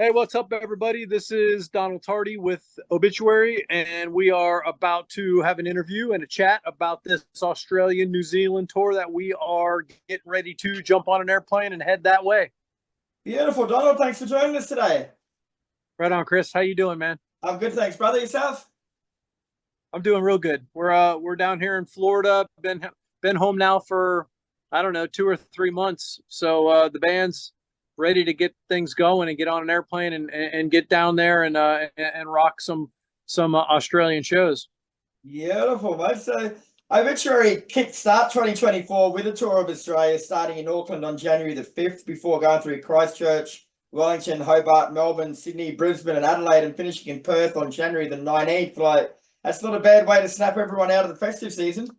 Hey, what's up, everybody? This is Donald Tardy with Obituary, and we are about to have an interview and a chat about this Australian New Zealand tour that we are getting ready to jump on an airplane and head that way. Beautiful, Donald. Thanks for joining us today. Right on, Kris. How you doing, man? I'm good, thanks, brother. Yourself? I'm doing real good. We're down here in Florida. Been home now for I don't know 2 or 3 months. So the band's ready to get things going and get on an airplane and get down there and rock some Australian shows. Beautiful, mate. So, Obituary kicked start 2024 with a tour of Australia starting in Auckland on January the 5th before going through Christchurch, Wellington, Hobart, Melbourne, Sydney, Brisbane, and Adelaide and finishing in Perth on January the 19th. That's not a bad way to snap everyone out of the festive season.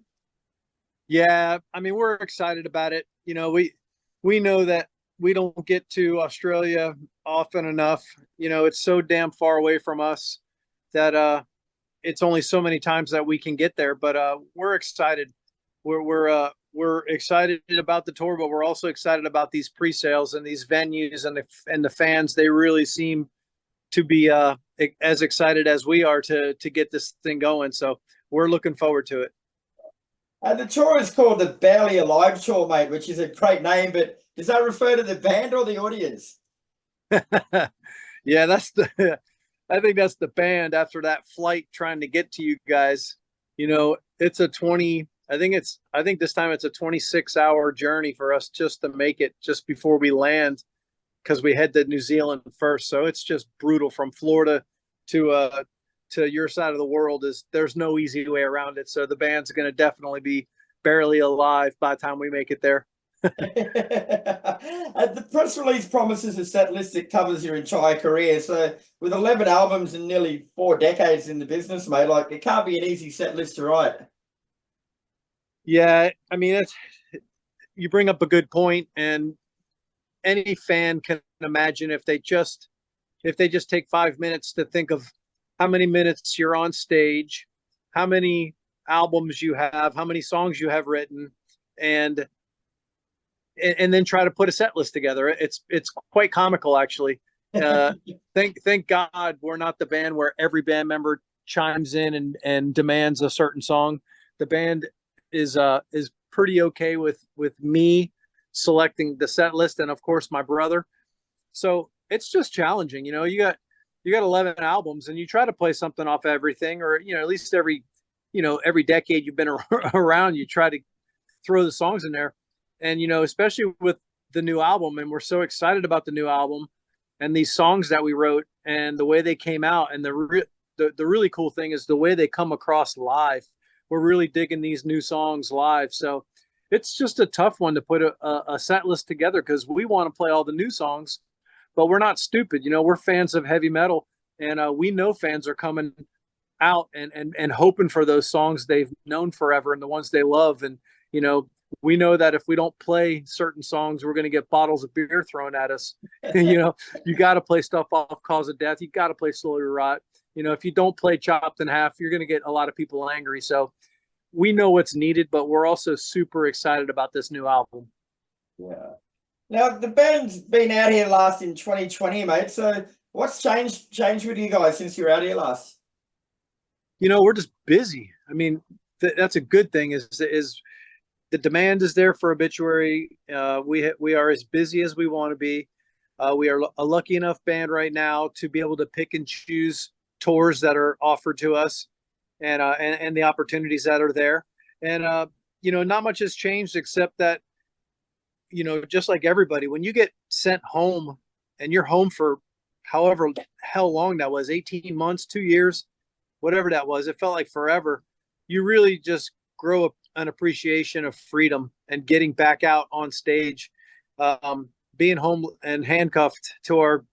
Yeah, I mean we're excited about it. We know that we don't get to Australia often enough. It's so damn far away from us that it's only so many times that we can get there. But we're excited. We're excited about the tour, but we're also excited about these pre-sales and these venues and the fans. They really seem to be as excited as we are to get this thing going. So we're looking forward to it. The tour is called the Barely Alive Tour, mate, which is a great name, but does that refer to the band or the audience? Yeah, I think that's the band after that flight trying to get to you guys. It's a 20, I think this time it's a 26-hour journey for us just to make it just before we land because we head to New Zealand first. So it's just brutal from Florida to your side of the world. There's no easy way around it. So the band's going to definitely be barely alive by the time we make it there. The press release promises a set list that covers your entire career. So, with 11 albums and nearly 4 decades in the business, mate, it can't be an easy set list to write. Yeah, I mean, you bring up a good point, and any fan can imagine if they just take 5 minutes to think of how many minutes you're on stage, how many albums you have, how many songs you have written, and then try to put a set list together. It's quite comical, actually. Thank God we're not the band where every band member chimes in and demands a certain song. The band is pretty okay with me selecting the set list, and of course my brother. So it's just challenging. You got 11 albums, and you try to play something off everything, or at least every decade you've been around, you try to throw the songs in there. And especially with the new album, and we're so excited about the new album and these songs that we wrote and the way they came out. And the really cool thing is the way they come across live. We're really digging these new songs live. So it's just a tough one to put a set list together because we want to play all the new songs, but we're not stupid. We're fans of heavy metal, and we know fans are coming out and hoping for those songs they've known forever and the ones they love. And we know that if we don't play certain songs, we're going to get bottles of beer thrown at us. You got to play stuff off Cause of Death. You got to play Slowly Rot. If you don't play Chopped in Half, you're going to get a lot of people angry. So we know what's needed, but we're also super excited about this new album. Yeah. Now the band's been out here last in 2020, mate. So what's changed with you guys since you were out here last? We're just busy. I mean, that's a good thing. Is the demand is there for Obituary. We are as busy as we want to be. We are a lucky enough band right now to be able to pick and choose tours that are offered to us, and the opportunities that are there. And not much has changed except that just like everybody, when you get sent home and you're home for however hell long that was, 18 months, 2 years, whatever that was, it felt like forever. You really just grow an appreciation of freedom and getting back out on stage. Being home and handcuffed to our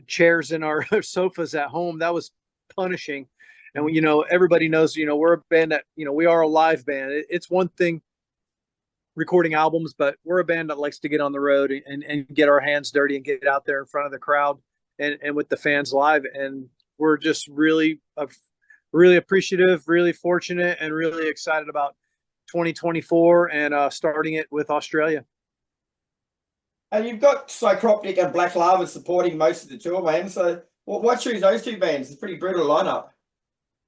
chairs and our sofas at home, that was punishing. And everybody knows, we're a band that, we are a live band. It's one thing recording albums, but we're a band that likes to get on the road and get our hands dirty and get out there in front of the crowd and with the fans live. And we're just really appreciative, really fortunate, and really excited about 2024 and starting it with Australia. And you've got Psycroptic and Black Lava supporting most of the tour, man. So why choose those two bands? It's a pretty brutal lineup.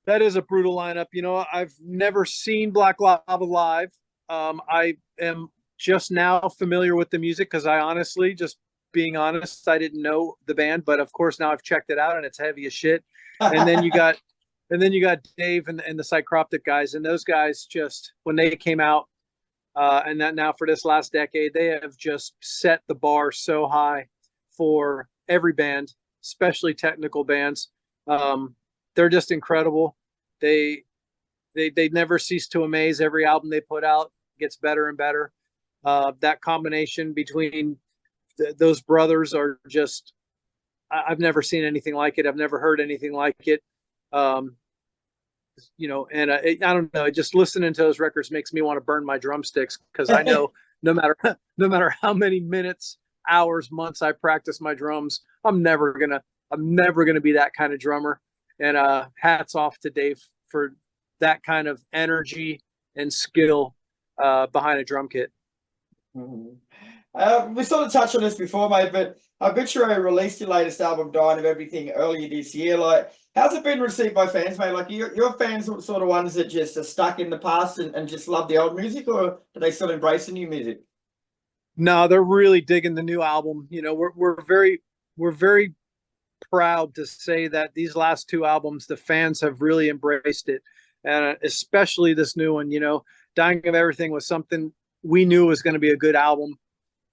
That is a brutal lineup. You know, I've never seen Black Lava live. I am just now familiar with the music because I honestly, just being honest, I didn't know the band, but of course now I've checked it out and it's heavy as shit. And then you got, and then you got Dave and the Psycroptic guys, and those guys just when they came out, and that now for this last decade, they have just set the bar so high for every band, especially technical bands. They're just incredible. They they never cease to amaze. Every album they put out gets better and better. That combination between those brothers are just I've never seen anything like it. I've never heard anything like it. Um, you know, and I don't know. Just listening to those records makes me want to burn my drumsticks because I know no matter no matter how many minutes, hours, months I practice my drums, I'm never gonna be that kind of drummer. And hats off to Dave for that kind of energy and skill behind a drum kit. Mhm. We sort of touched on this before, mate, but Obituary released your latest album, Dying of Everything, earlier this year. Like, how's it been received by fans, mate? Like, your fans sort of ones that just are stuck in the past and just love the old music, or do they still embrace the new music? No, they're really digging the new album. You know, we're very proud to say that these last two albums, the fans have really embraced it, and especially this new one. You know, Dying of Everything was something we knew was going to be a good album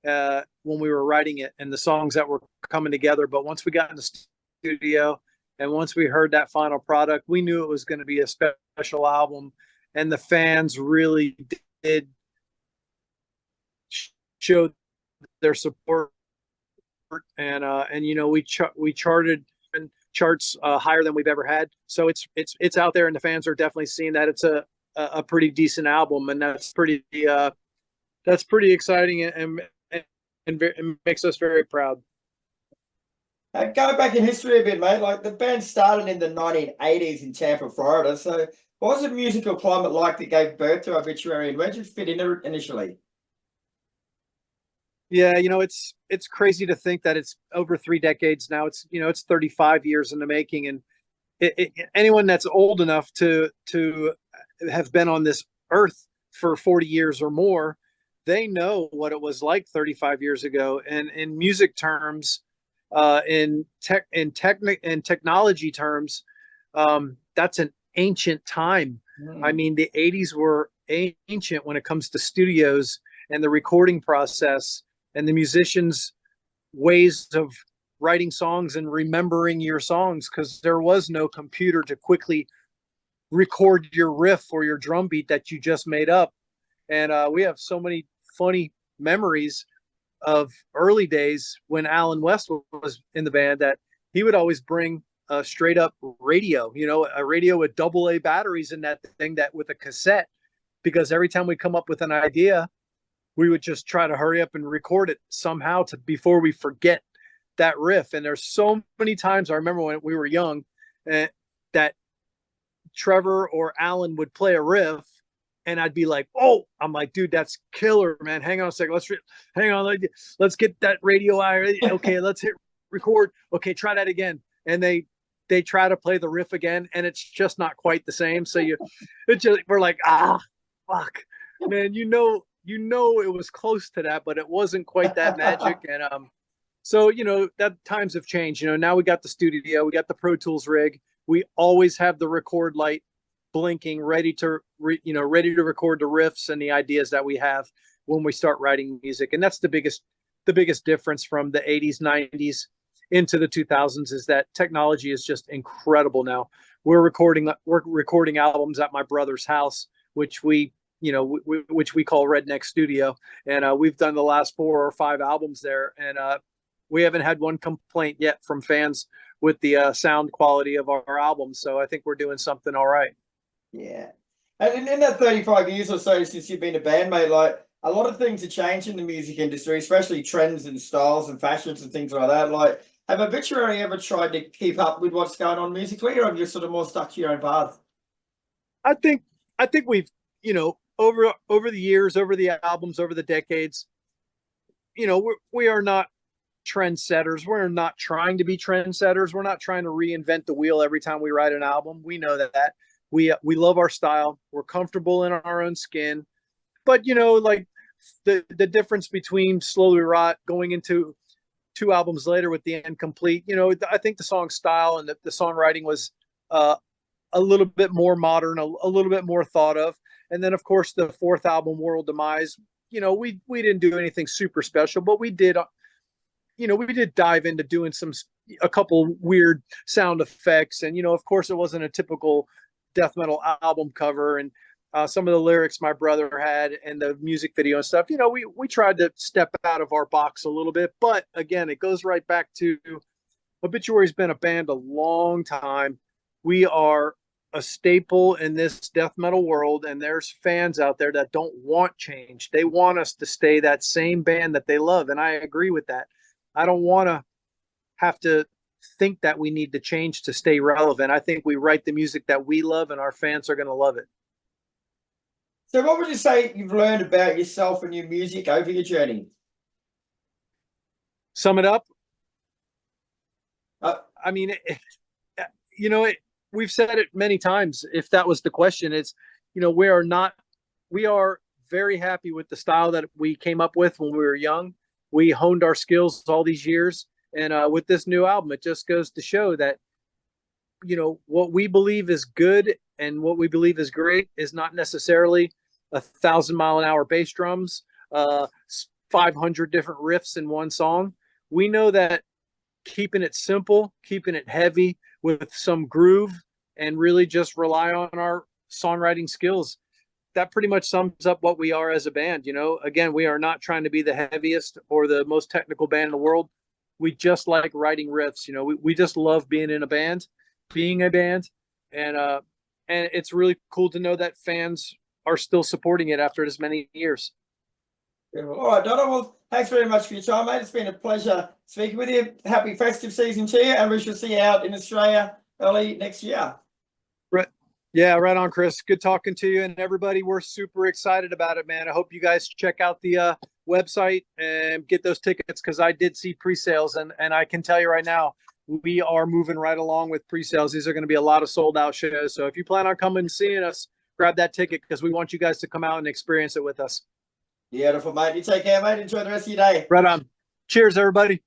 when we were writing it, and the songs that were coming together. But once we got in the studio, and once we heard that final product, we knew it was going to be a special album, and the fans really did show their support and you know we charted charts higher than we've ever had. So it's out there, and the fans are definitely seeing that it's a pretty decent album, and that's pretty exciting and makes us very proud. Go back in history a bit, mate. Like, the band started in the 1980s in Tampa, Florida. So what was the musical climate like that gave birth to Obituary, and where did you fit in initially? Yeah, you know, it's crazy to think that it's over 3 decades now. It's you know it's 35 years in the making, and anyone that's old enough to have been on this earth for 40 years or more, they know what it was like 35 years ago. And in music terms, in technology terms, that's an ancient time. I Mm. mean, the 80s were ancient when it comes to studios and the recording process and the musicians' ways of writing songs and remembering your songs because there was no computer to quickly record your riff or your drum beat that you just made up. And we have so many funny memories of early days when Alan West was in the band that he would always bring a straight up radio, you know, a radio with double A batteries in that thing that with a cassette, because every time we come up with an idea, we would just try to hurry up and record it somehow to before we forget that riff. And there's so many times I remember when we were young that Trevor or Alan would play a riff and I'd be like, "Oh," I'm like, "Dude, that's killer, man. Hang on a second. Hang on. Let's get that radio wire. Okay, let's hit record. Okay, try that again." And they try to play the riff again, and it's just not quite the same. So we're like, fuck, man. You know, it was close to that, but it wasn't quite that magic. And so you know that times have changed. You know, now we got the studio, we got the Pro Tools rig. We always have the record light blinking, ready to ready to record the riffs and the ideas that we have when we start writing music. And that's the biggest difference from the 80s, 90s into the 2000s is that technology is just incredible now. We're recording albums at my brother's house, which which we call Redneck Studio, and we've done the last 4 or 5 albums there, and we haven't had one complaint yet from fans with the sound quality of our albums. So I think we're doing something all right. Yeah. And in that 35 years or so since you've been a bandmate, like, a lot of things have changed in the music industry, especially trends and styles and fashions and things like that. Like, have Obituary ever tried to keep up with what's going on musically, or have you sort of more stuck to your own path? I think I think we've over the years, over the albums, over the decades, we are not trendsetters. We're not trying to be trendsetters. We're not trying to reinvent the wheel every time we write an album. We know that we love our style. We're comfortable in our own skin. But like the difference between Slowly Rot going into 2 albums later with the Incomplete, I think the song style and the songwriting was a little bit more modern, a little bit more thought of. And then of course the 4th album, World Demise, we didn't do anything super special, but we did dive into doing a couple weird sound effects. And, of course it wasn't a typical death metal album cover. And some of the lyrics my brother had and the music video and stuff, we tried to step out of our box a little bit. But again, it goes right back to Obituary's been a band a long time. We are a staple in this death metal world, and there's fans out there that don't want change. They want us to stay that same band that they love. And I agree with that. I don't want to have to think that we need to change to stay relevant. I think we write the music that we love, and our fans are going to love it. So what would you say you've learned about yourself and your music over your journey? Sum it up. I mean, we've said it many times. If that was the question, it's, we are very happy with the style that we came up with when we were young. We honed our skills all these years. And with this new album, it just goes to show that, what we believe is good and what we believe is great is not necessarily 1,000-mile-an-hour bass drums, 500 different riffs in one song. We know that keeping it simple, keeping it heavy with some groove, and really just rely on our songwriting skills, that pretty much sums up what we are as a band. Again, we are not trying to be the heaviest or the most technical band in the world. We just like writing riffs. We just love being a band, and it's really cool to know that fans are still supporting it after this many years. All right, Donald, well, thanks very much for your time, mate. It's been a pleasure speaking with you. Happy festive season to you, and we shall see you out in Australia early next year. Right. Yeah, right on, Kris. Good talking to you, and everybody. We're super excited about it, man. I hope you guys check out the website and get those tickets, because I did see pre-sales, and I can tell you right now, we are moving right along with pre-sales. These are going to be a lot of sold-out shows. So if you plan on coming and seeing us, grab that ticket, because we want you guys to come out and experience it with us. Beautiful, mate. You take care, mate. Enjoy the rest of your day. Right on. Cheers, everybody.